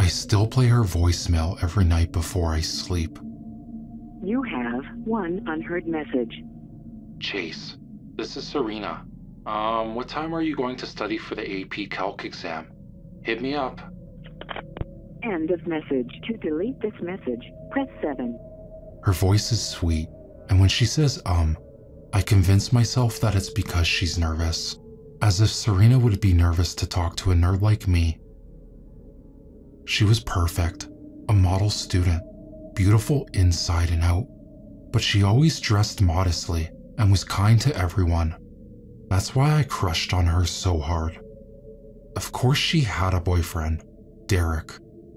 I still play her voicemail every night before I sleep. You have one unheard message. Chase, this is Serena. What time are you going to study for the AP Calc exam? Hit me up. End of message. To delete this message, press 7. Her voice is sweet, and when she says I convince myself that it's because she's nervous, as if Serena would be nervous to talk to a nerd like me. She was perfect, a model student, beautiful inside and out, but she always dressed modestly and was kind to everyone. That's why I crushed on her so hard. Of course she had a boyfriend, Derek,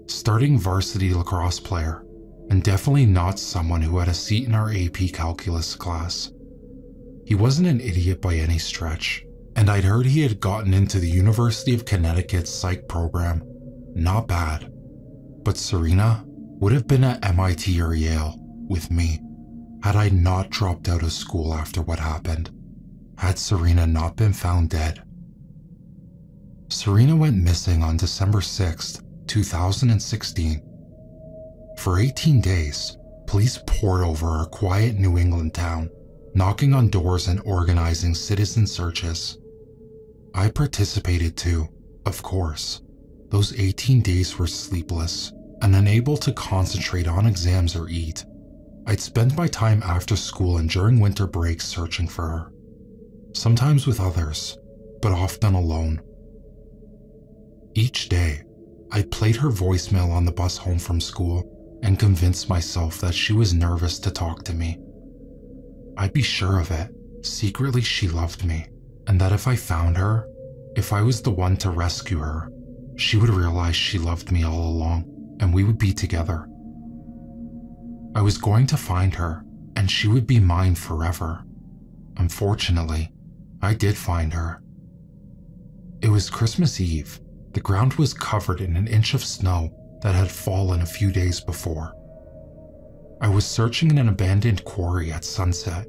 starting varsity lacrosse player, and definitely not someone who had a seat in our AP calculus class. He wasn't an idiot by any stretch, and I'd heard he had gotten into the University of Connecticut's psych program. Not bad. But Serena would have been at MIT or Yale with me had I not dropped out of school after what happened, had Serena not been found dead. Serena went missing on December 6th, 2016. For 18 days, police poured over our quiet New England town, knocking on doors and organizing citizen searches. I participated too, of course. Those 18 days were sleepless and unable to concentrate on exams or eat. I'd spend my time after school and during winter breaks searching for her. Sometimes with others, but often alone. Each day, I played her voicemail on the bus home from school and convinced myself that she was nervous to talk to me. I'd be sure of it. Secretly, she loved me, and that if I found her, if I was the one to rescue her, she would realize she loved me all along, and we would be together. I was going to find her, and she would be mine forever. Unfortunately, I did find her. It was Christmas Eve. The ground was covered in an inch of snow that had fallen a few days before. I was searching in an abandoned quarry at sunset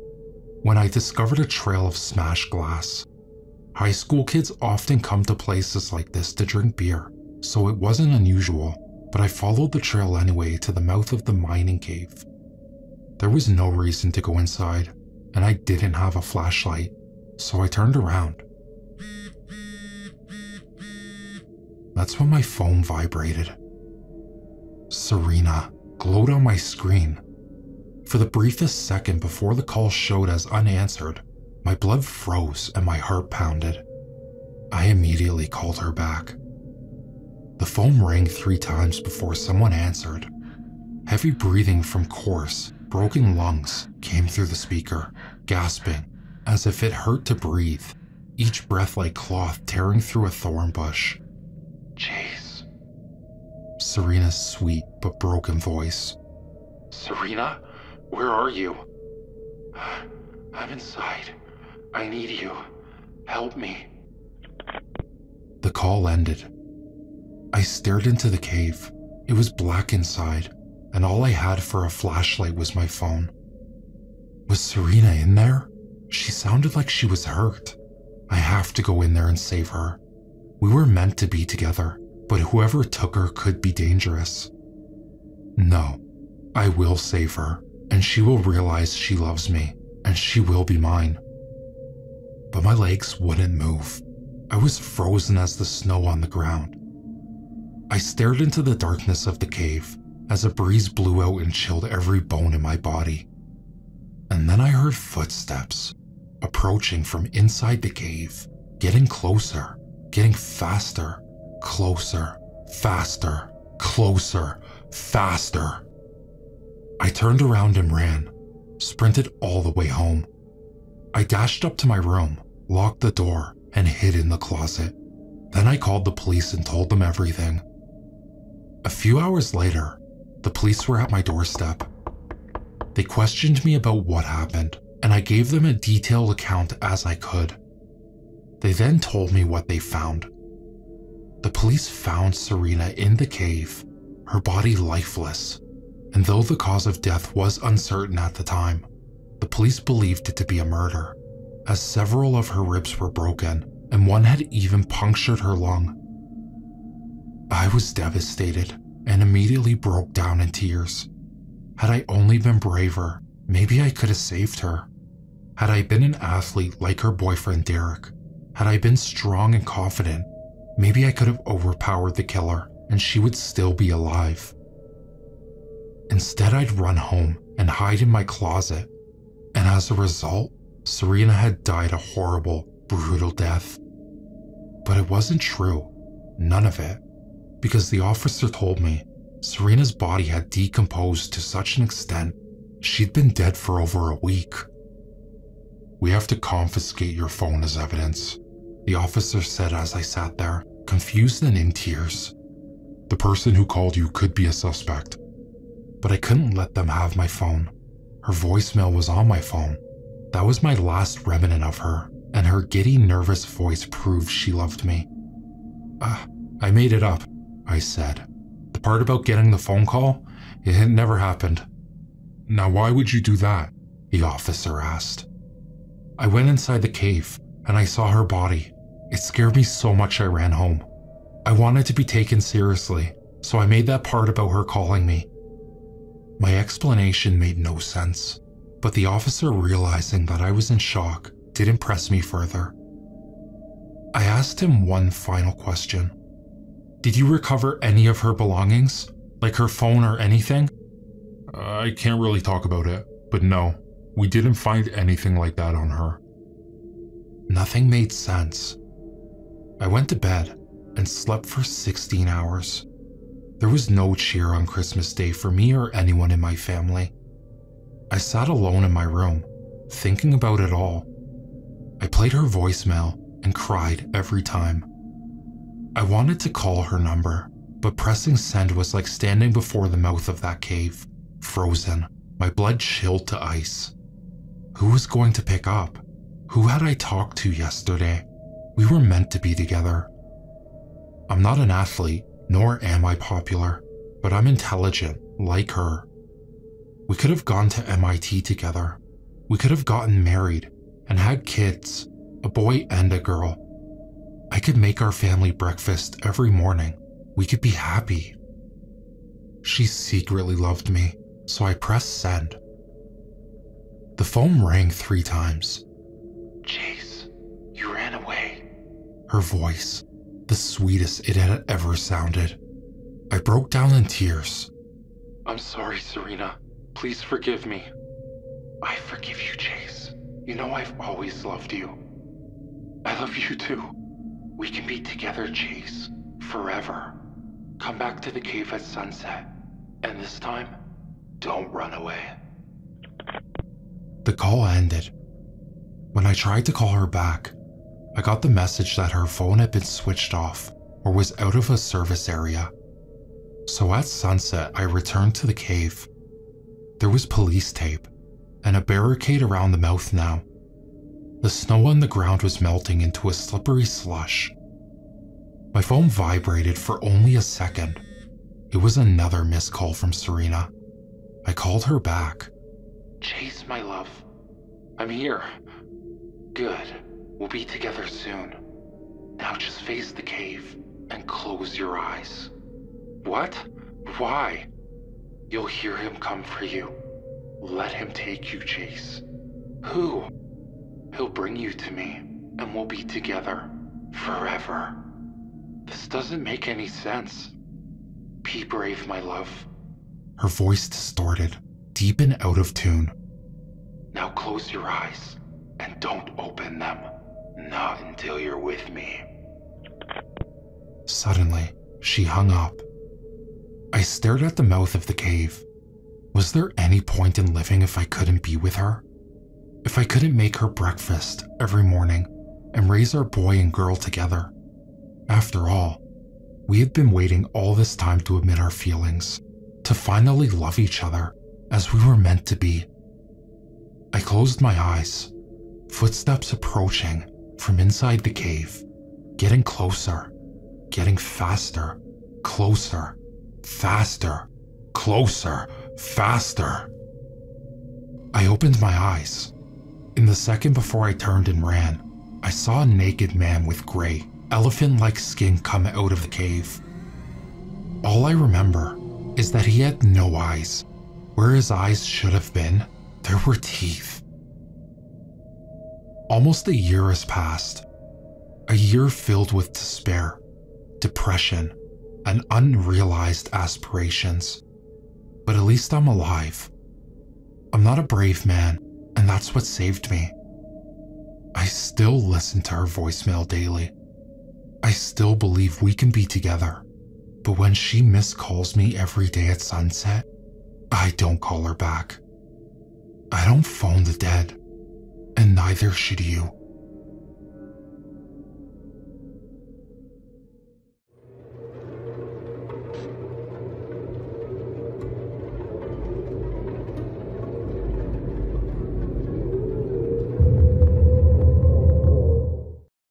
when I discovered a trail of smashed glass. High school kids often come to places like this to drink beer, so it wasn't unusual, but I followed the trail anyway to the mouth of the mining cave. There was no reason to go inside, and I didn't have a flashlight, so I turned around. That's when my phone vibrated. Serena glowed on my screen. For the briefest second before the call showed as unanswered, my blood froze and my heart pounded. I immediately called her back. The phone rang 3 times before someone answered. Heavy breathing from coarse, broken lungs came through the speaker, gasping, as if it hurt to breathe, each breath like cloth tearing through a thorn bush. Chase. Serena's sweet but broken voice. Serena, where are you? I'm inside. I need you. Help me. The call ended. I stared into the cave. It was black inside, and all I had for a flashlight was my phone. Was Serena in there? She sounded like she was hurt. I have to go in there and save her. We were meant to be together, but whoever took her could be dangerous. No, I will save her, and she will realize she loves me, and she will be mine. But my legs wouldn't move. I was frozen as the snow on the ground. I stared into the darkness of the cave as a breeze blew out and chilled every bone in my body. And then I heard footsteps approaching from inside the cave, getting closer, getting faster, closer, faster, closer, faster. I turned around and ran, sprinted all the way home. I dashed up to my room, locked the door, and hid in the closet. Then I called the police and told them everything. A few hours later, the police were at my doorstep. They questioned me about what happened, and I gave them a detailed account as I could. They then told me what they found. The police found Serena in the cave, her body lifeless, and though the cause of death was uncertain at the time, the police believed it to be a murder, as several of her ribs were broken, and one had even punctured her lung. I was devastated, and immediately broke down in tears. Had I only been braver, maybe I could have saved her. Had I been an athlete like her boyfriend Derek, had I been strong and confident, maybe I could have overpowered the killer and she would still be alive. Instead, I'd run home and hide in my closet, and as a result, Serena had died a horrible, brutal death. But it wasn't true, none of it, because the officer told me Serena's body had decomposed to such an extent she'd been dead for over a week. "We have to confiscate your phone as evidence," the officer said as I sat there, confused and in tears. "The person who called you could be a suspect." But I couldn't let them have my phone. Her voicemail was on my phone. That was my last remnant of her, and her giddy, nervous voice proved she loved me. I made it up," I said. "The part about getting the phone call, it never happened." "Now why would you do that?" the officer asked. "I went inside the cave, and I saw her body. It scared me so much I ran home. I wanted to be taken seriously, so I made that part about her calling me." My explanation made no sense, but the officer, realizing that I was in shock, didn't press me further. I asked him one final question. "Did you recover any of her belongings, like her phone or anything?" "I can't really talk about it, but no, we didn't find anything like that on her." Nothing made sense. I went to bed and slept for 16 hours. There was no cheer on Christmas Day for me or anyone in my family. I sat alone in my room, thinking about it all. I played her voicemail and cried every time. I wanted to call her number, but pressing send was like standing before the mouth of that cave, frozen, my blood chilled to ice. Who was going to pick up? Who had I talked to yesterday? We were meant to be together. I'm not an athlete, nor am I popular, but I'm intelligent, like her. We could have gone to MIT together. We could have gotten married and had kids, a boy and a girl. I could make our family breakfast every morning. We could be happy. She secretly loved me, so I pressed send. The phone rang 3 times. "Chase, you ran away." Her voice, the sweetest it had ever sounded. I broke down in tears. "I'm sorry, Serena. Please forgive me." "I forgive you, Chase. You know I've always loved you." "I love you too. We can be together, Chase, forever. Come back to the cave at sunset, and this time, don't run away." The call ended. When I tried to call her back, I got the message that her phone had been switched off or was out of a service area. So at sunset, I returned to the cave. There was police tape and a barricade around the mouth now. The snow on the ground was melting into a slippery slush. My phone vibrated for only a second. It was another missed call from Serena. I called her back. "Chase, my love. I'm here. Good. We'll be together soon. Now just face the cave and close your eyes." "What? Why?" "You'll hear him come for you. Let him take you, Chase." "Who?" "He'll bring you to me, and we'll be together forever." "This doesn't make any sense." "Be brave, my love." Her voice distorted, deep and out of tune. "Now close your eyes, and don't open them. Not until you're with me." Suddenly, she hung up. I stared at the mouth of the cave. Was there any point in living if I couldn't be with her? If I couldn't make her breakfast every morning and raise our boy and girl together? After all, we had been waiting all this time to admit our feelings, to finally love each other as we were meant to be. I closed my eyes, footsteps approaching from inside the cave, getting closer, getting faster, closer, faster, closer, faster. I opened my eyes. In the second before I turned and ran, I saw a naked man with gray, elephant-like skin come out of the cave. All I remember is that he had no eyes. Where his eyes should have been, there were teeth. Almost a year has passed. A year filled with despair, depression, and unrealized aspirations. But at least I'm alive. I'm not a brave man, and that's what saved me. I still listen to her voicemail daily. I still believe we can be together. But when she miscalls me every day at sunset, I don't call her back. I don't phone the dead, and neither should you.